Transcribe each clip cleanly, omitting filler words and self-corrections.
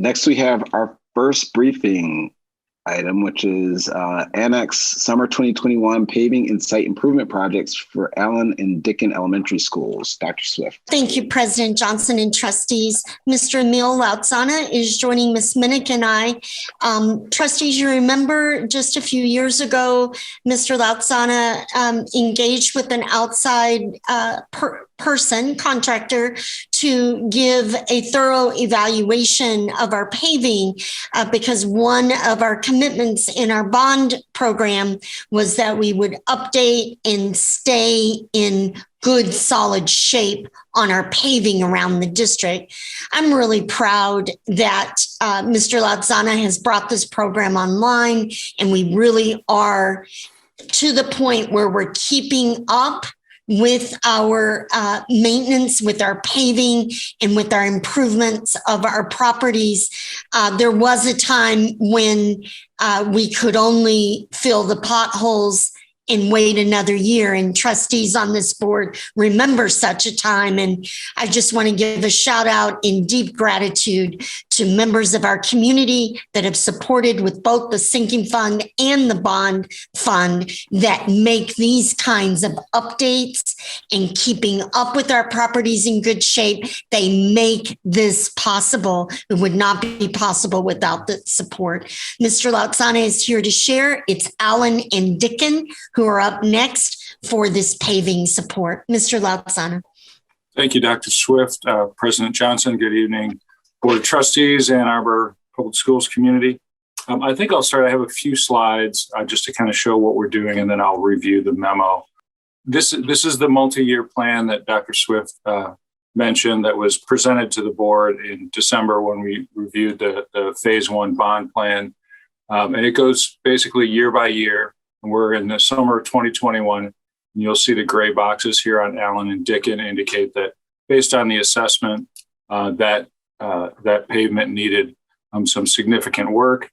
Next, we have our first briefing item, which is Annex Summer 2021 Paving and Site Improvement Projects for Allen and Dickin Elementary Schools. Dr. Swift. Thank you, President Johnson and trustees. Mr. Emil Lautzana is joining Ms. Minnick and I. Trustees, you remember just a few years ago, Mr. Lautzana engaged with an outside contractor, to give a thorough evaluation of our paving because one of our commitments in our bond program was that we would update and stay in good, solid shape on our paving around the district. I'm really proud that Mr. Lautzana has brought this program online, and we really are to the point where we're keeping up with our maintenance, with our paving, and with our improvements of our properties. There was a time when we could only fill the potholes and wait another year. And trustees on this board remember such a time. And I just want to give a shout out in deep gratitude to members of our community that have supported with both the sinking fund and the bond fund that make these kinds of updates and keeping up with our properties in good shape. They make this possible. It would not be possible without the support. Mr. Lautzana is here to share. It's Allen and Dickin who are up next for this paving support. Mr. Lautzana. Thank you, Dr. Swift. President Johnson, good evening. Board of Trustees and Arbor Public Schools community. I think I'll start. I have a few slides just to kind of show what we're doing, and then I'll review the memo. This is the multi-year plan that Dr. Swift mentioned that was presented to the board in December when we reviewed the phase one bond plan. And it goes basically year by year. And we're in the summer of 2021. And you'll see the gray boxes here on Allen and Dickin indicate that based on the assessment that pavement needed some significant work.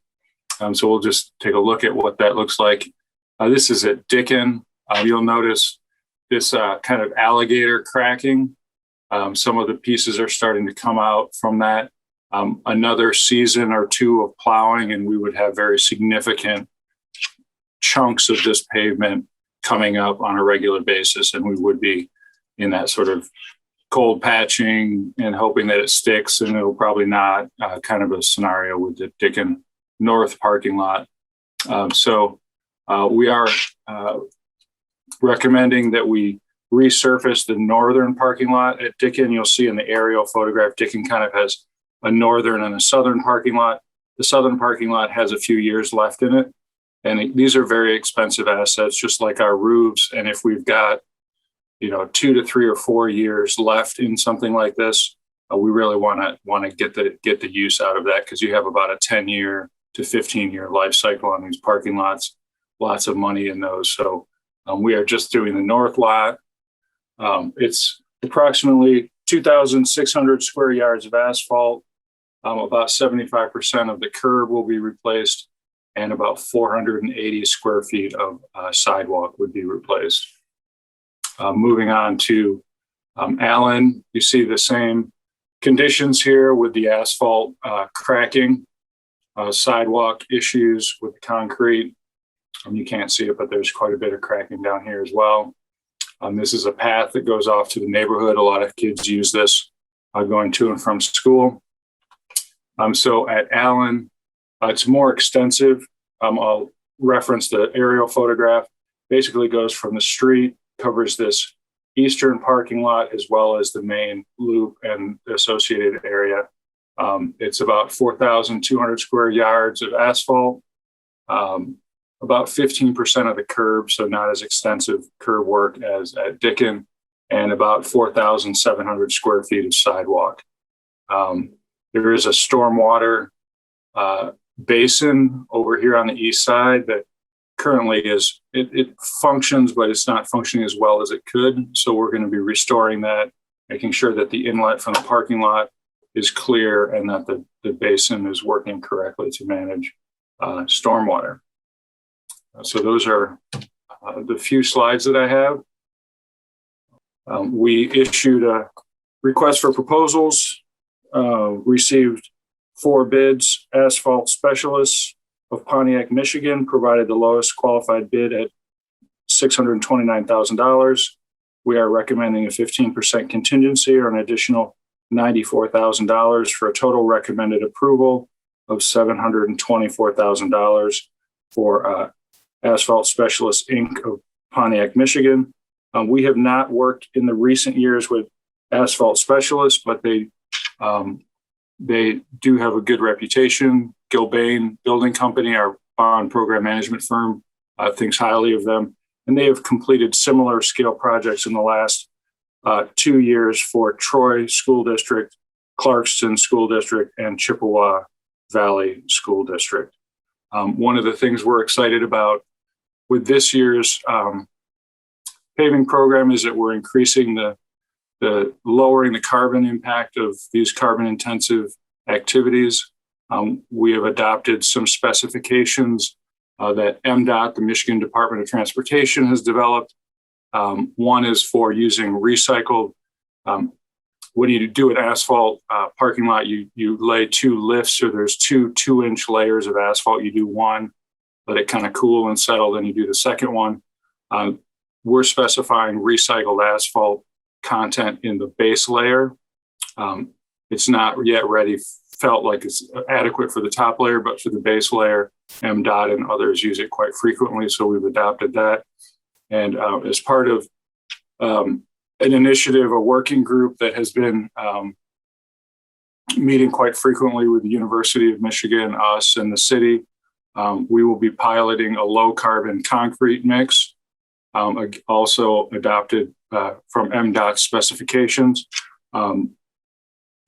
So we'll just take a look at what that looks like. This is at Dickin. You'll notice this kind of alligator cracking. Some of the pieces are starting to come out from that. Another season or two of plowing, and we would have very significant chunks of this pavement coming up on a regular basis, and we would be in that sort of cold patching and hoping that it sticks, and it'll probably not, kind of a scenario with the Dickin North parking lot. So we are recommending that we resurface the northern parking lot at Dickin. You'll see in the aerial photograph, Dickin kind of has a northern and a southern parking lot. The southern parking lot has a few years left in it. And these are very expensive assets, just like our roofs. And if we've got, 2 to 3 or 4 years left in something like this, we really want to get the use out of that, because you have about a 10-year to 15-year life cycle on these parking lots. Lots of money in those. So we are just doing the north lot. It's approximately 2,600 square yards of asphalt. About 75% of the curb will be replaced, and about 480 square feet of sidewalk would be replaced. Moving on to Allen, you see the same conditions here with the asphalt cracking, sidewalk issues with the concrete. You can't see it, but there's quite a bit of cracking down here as well. This is a path that goes off to the neighborhood. A lot of kids use this going to and from school. So at Allen, it's more extensive. I'll reference the aerial photograph. Basically goes from the street, covers this eastern parking lot as well as the main loop and the associated area. It's about 4,200 square yards of asphalt, about 15% of the curb, so not as extensive curb work as at Dickin, and about 4,700 square feet of sidewalk. There is a stormwater basin over here on the east side that currently it functions, but it's not functioning as well as it could. So we're going to be restoring that, making sure that the inlet from the parking lot is clear and that the basin is working correctly to manage stormwater. So those are the few slides that I have. We issued a request for proposals, received 4 bids. Asphalt Specialists of Pontiac, Michigan provided the lowest qualified bid at $629,000. We are recommending a 15% contingency or an additional $94,000 for a total recommended approval of $724,000 for Asphalt Specialists Inc. of Pontiac, Michigan. We have not worked in the recent years with Asphalt Specialists, but they do have a good reputation. Gilbane Building Company, our bond program management firm, thinks highly of them. And they have completed similar scale projects in the last 2 years for Troy School District, Clarkston School District, and Chippewa Valley School District. One of the things we're excited about with this year's paving program is that we're increasing the lowering the carbon impact of these carbon intensive activities. We have adopted some specifications that MDOT, the Michigan Department of Transportation, has developed. One is for using recycled. When you do an asphalt parking lot, you lay 2 lifts, so there's 2 2-inch layers of asphalt. You do one, let it kind of cool and settle, then you do the second one. We're specifying recycled asphalt content in the base layer. It's not yet felt like it's adequate for the top layer, but for the base layer, MDOT and others use it quite frequently, so we've adopted that. And as part of an initiative, a working group that has been meeting quite frequently with the University of Michigan, us, and the city, we will be piloting a low carbon concrete mix, also adopted from MDOT specifications.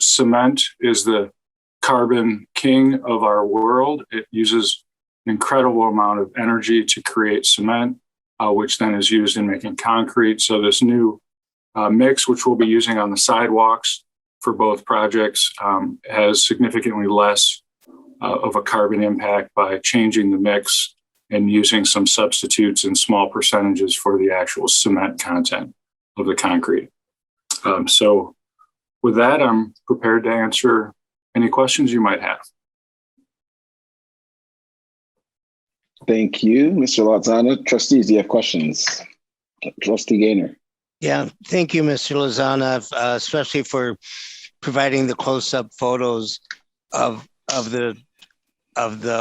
Cement is the carbon king of our world. It uses an incredible amount of energy to create cement, which then is used in making concrete. So this new mix, which we'll be using on the sidewalks for both projects, has significantly less of a carbon impact by changing the mix and using some substitutes in small percentages for the actual cement content of the concrete. So with that, I'm prepared to answer any questions you might have. Thank you, Mr. Lozano. Trustees, do you have questions? Trustee Gaynor. Yeah, thank you, Mr. Lozano, especially for providing the close-up photos of the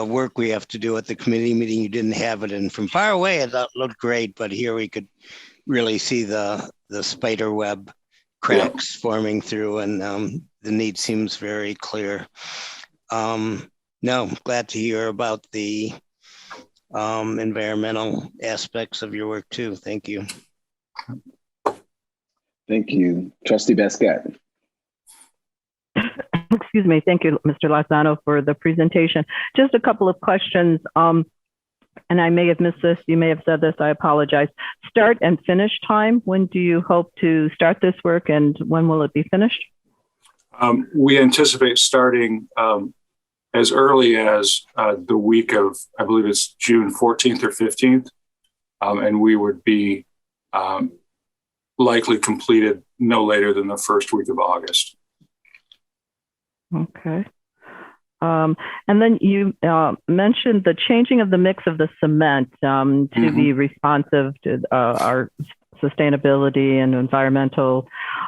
work we have to do at the committee meeting. You didn't have it, and from far away it looked great, but here we could really see the spider web cracks forming through, and the need seems very clear. No, glad to hear about the environmental aspects of your work too. Thank you. Thank you. Trustee Basquette. Excuse me. Thank you, Mr. Lozano, for the presentation. Just a couple of questions, and I may have missed this. You may have said this. I apologize. Start and finish time. When do you hope to start this work, and when will it be finished? We anticipate starting as early as the week of, I believe it's June 14th or 15th, and we would be likely completed no later than the first week of August. Okay. And then you mentioned the changing of the mix of the cement to be responsive to our sustainability and environmental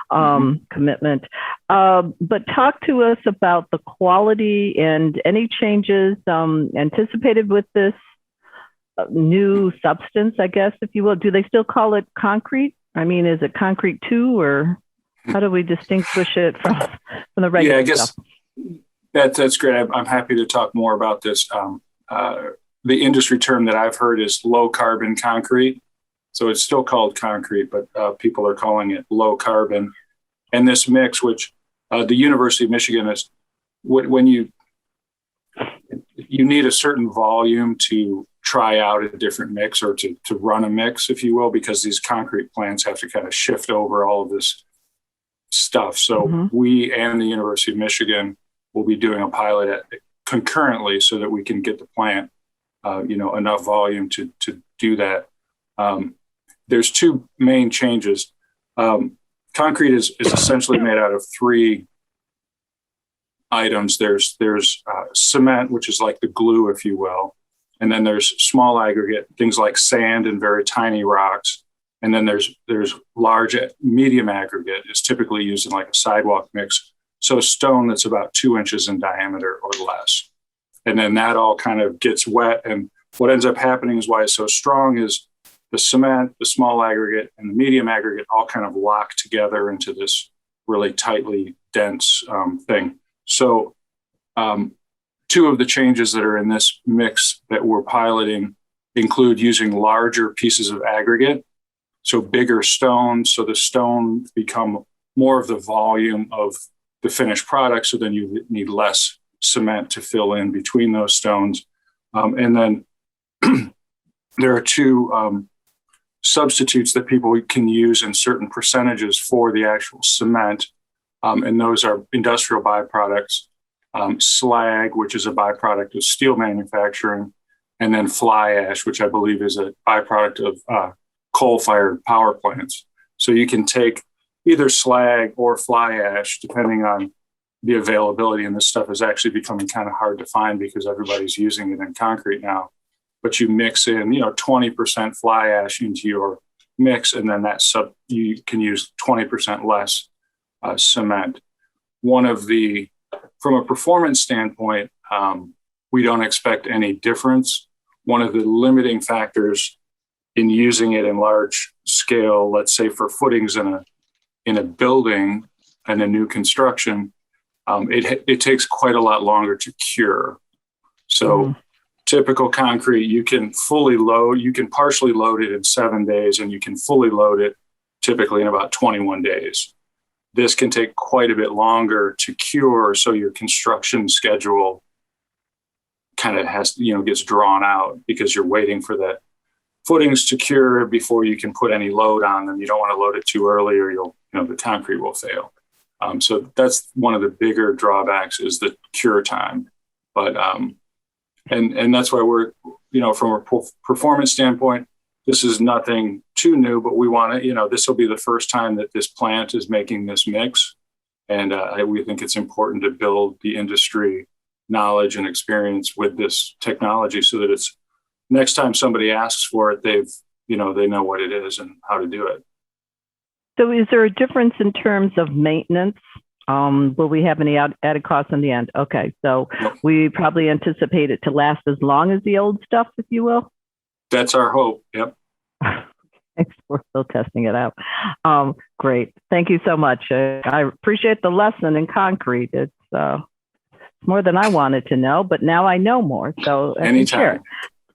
commitment. But talk to us about the quality and any changes anticipated with this new substance, I guess, if you will. Do they still call it concrete? I mean, is it concrete 2, or how do we distinguish it from the regular I guess stuff? That's great. I'm happy to talk more about this. The industry term that I've heard is low carbon concrete. So it's still called concrete, but people are calling it low carbon. And this mix, which the University of Michigan is, when you need a certain volume to try out a different mix, or to run a mix, if you will, because these concrete plants have to kind of shift over all of this stuff. So we and the University of Michigan will be doing a pilot concurrently so that we can get the plant, enough volume to do that. There's 2 main changes. Concrete is essentially made out of 3 items. There's cement, which is like the glue, if you will. And then there's small aggregate, things like sand and very tiny rocks. And then there's large, medium aggregate is typically used in like a sidewalk mix. So stone that's about 2 inches in diameter or less. And then that all kind of gets wet. And what ends up happening is why it's so strong is the cement, the small aggregate, and the medium aggregate all kind of lock together into this really tightly dense thing. So two of the changes that are in this mix that we're piloting include using larger pieces of aggregate, so bigger stones, so the stone become more of the volume of the finished product, so then you need less cement to fill in between those stones. And then there are two substitutes that people can use in certain percentages for the actual cement, and those are industrial byproducts. Slag, which is a byproduct of steel manufacturing, and then fly ash, which I believe is a byproduct of coal-fired power plants. So you can take either slag or fly ash, depending on the availability, and this stuff is actually becoming kind of hard to find because everybody's using it in concrete now. But you mix in, 20% fly ash into your mix, and then you can use 20% less cement. From a performance standpoint, we don't expect any difference. One of the limiting factors in using it in large scale, let's say for footings in a building and a new construction, it takes quite a lot longer to cure. So typical concrete, you can partially load it in 7 days, and you can fully load it typically in about 21 days. This can take quite a bit longer to cure, so your construction schedule kind of gets drawn out because you're waiting for the footings to cure before you can put any load on them. You don't want to load it too early, or the concrete will fail. So that's one of the bigger drawbacks is the cure time. But and that's why we're from a performance standpoint, this is nothing too new, but we want to, this will be the first time that this plant is making this mix. And we think it's important to build the industry knowledge and experience with this technology so that it's next time somebody asks for it, they know what it is and how to do it. So is there a difference in terms of maintenance? Will we have any added costs in the end? Okay, so Nope. We probably anticipate it to last as long as the old stuff, if you will? That's our hope. Yep. We're still testing it out. Great. Thank you so much. I appreciate the lesson in concrete. It's more than I wanted to know, but now I know more. So anytime.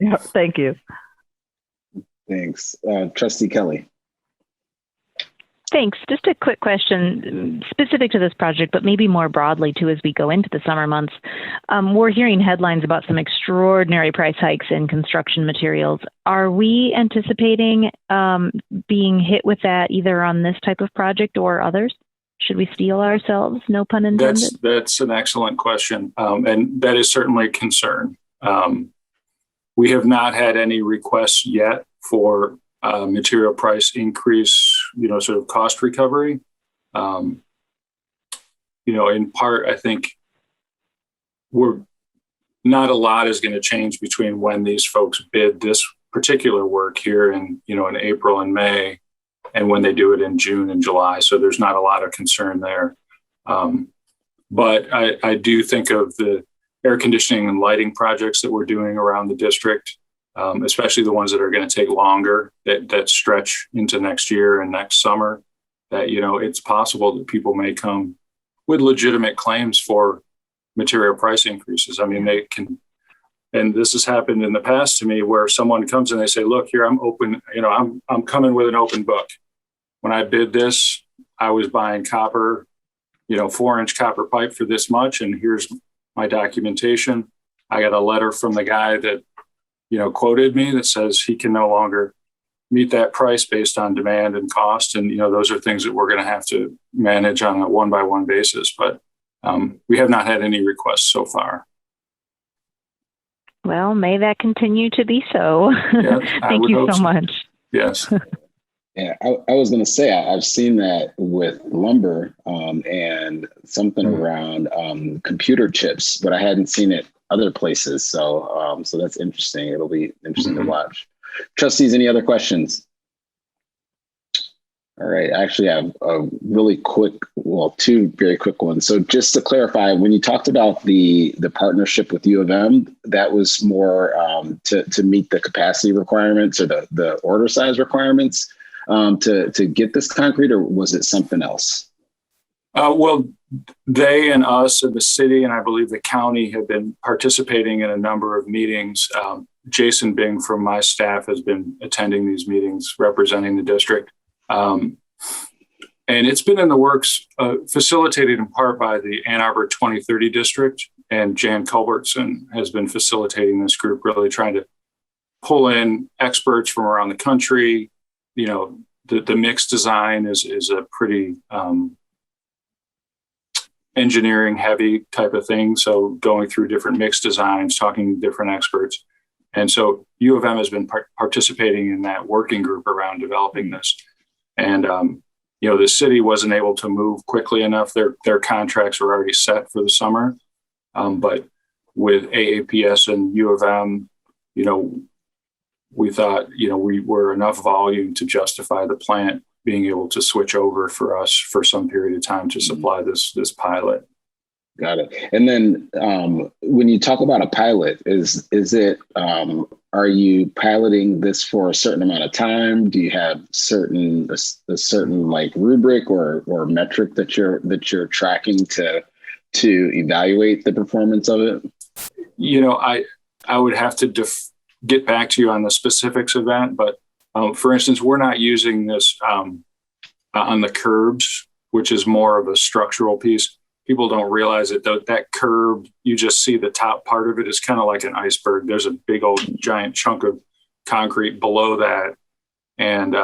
Yeah, thank you. Thanks. Trustee Kelly. Thanks. Just a quick question specific to this project, but maybe more broadly too as we go into the summer months. We're hearing headlines about some extraordinary price hikes in construction materials. Are we anticipating being hit with that either on this type of project or others? Should we steel ourselves? No pun intended. That's an excellent question. And that is certainly a concern. We have not had any requests yet for material price increase, sort of cost recovery. In part, I think not a lot is going to change between when these folks bid this particular work here in April and May and when they do it in June and July. So there's not a lot of concern there. But I do think of the air conditioning and lighting projects that we're doing around the district, especially the ones that are going to take longer, that stretch into next year and next summer, that, it's possible that people may come with legitimate claims for material price increases. I mean, they can, and this has happened in the past to me where someone comes and they say, look, here, I'm open, I'm coming with an open book. When I bid this, I was buying copper, 4-inch copper pipe for this much. And here's my documentation. I got a letter from the guy that, quoted me that says he can no longer meet that price based on demand and cost. And, those are things that we're going to have to manage on a one-by-one basis. But we have not had any requests so far. Well, may that continue to be so. Yeah, Thank you so much. Yes. Yeah, I was going to say I've seen that with lumber and something around computer chips, but I hadn't seen it other places. So so that's interesting. It'll be interesting to watch. Trustees, any other questions? All right, I actually have a really quick, well, two very quick ones. So just to clarify, when you talked about the partnership with U of M, that was more to meet the capacity requirements or the order size requirements to get this concrete, or was it something else? Well, they and us and the city, and I believe the county, have been participating in a number of meetings. Jason Bing from my staff has been attending these meetings representing the district. And it's been in the works, facilitated in part by the Ann Arbor 2030 district, and Jan Culbertson has been facilitating this group, really trying to pull in experts from around the country. You know, the mix design is a pretty engineering heavy type of thing. So going through different mix designs, talking to different experts. And so U of M has been participating in that working group around developing this. And, you know, the city wasn't able to move quickly enough. Their contracts were already set for the summer. But with AAPS and U of M, you know, we thought, you know, we were enough volume to justify the plant being able to switch over for us for some period of time to supply this pilot. Got it. And then when you talk about a pilot, is it are you piloting this for a certain amount of time? Do you have a certain like rubric or metric that you're tracking to evaluate the performance of it? You know, I would have to get back to you on the specifics of that, but for instance, we're not using this on the curbs, which is more of a structural piece. People don't realize it, though. That curb, you just see the top part of it is kind of like an iceberg. There's a big old giant chunk of concrete below that. And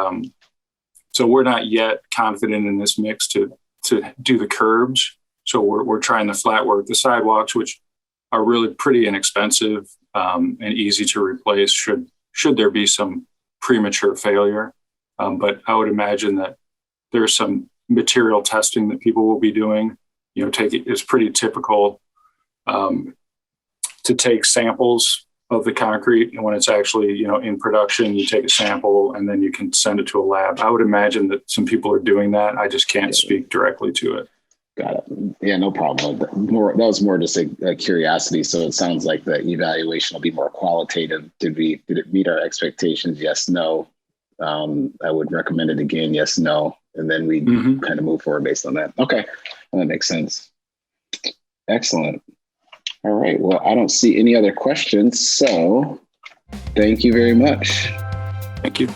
so we're not yet confident in this mix to do the curbs. So we're trying to flat work the sidewalks, which are really pretty inexpensive and easy to replace should there be some premature failure. But I would imagine that there's some material testing that people will be doing. You know, it's pretty typical to take samples of the concrete, and when it's actually, you know, in production, you take a sample and then you can send it to a lab. I would imagine that some people are doing that. I just can't speak directly to it. Got it. Yeah, no problem. That was more just a curiosity. So it sounds like the evaluation will be more qualitative. Did it meet our expectations? Yes, no. I would recommend it again. Yes, no. And then we kind of move forward based on that. Okay. Well, that makes sense. Excellent. All right. Well, I don't see any other questions. So thank you very much. Thank you.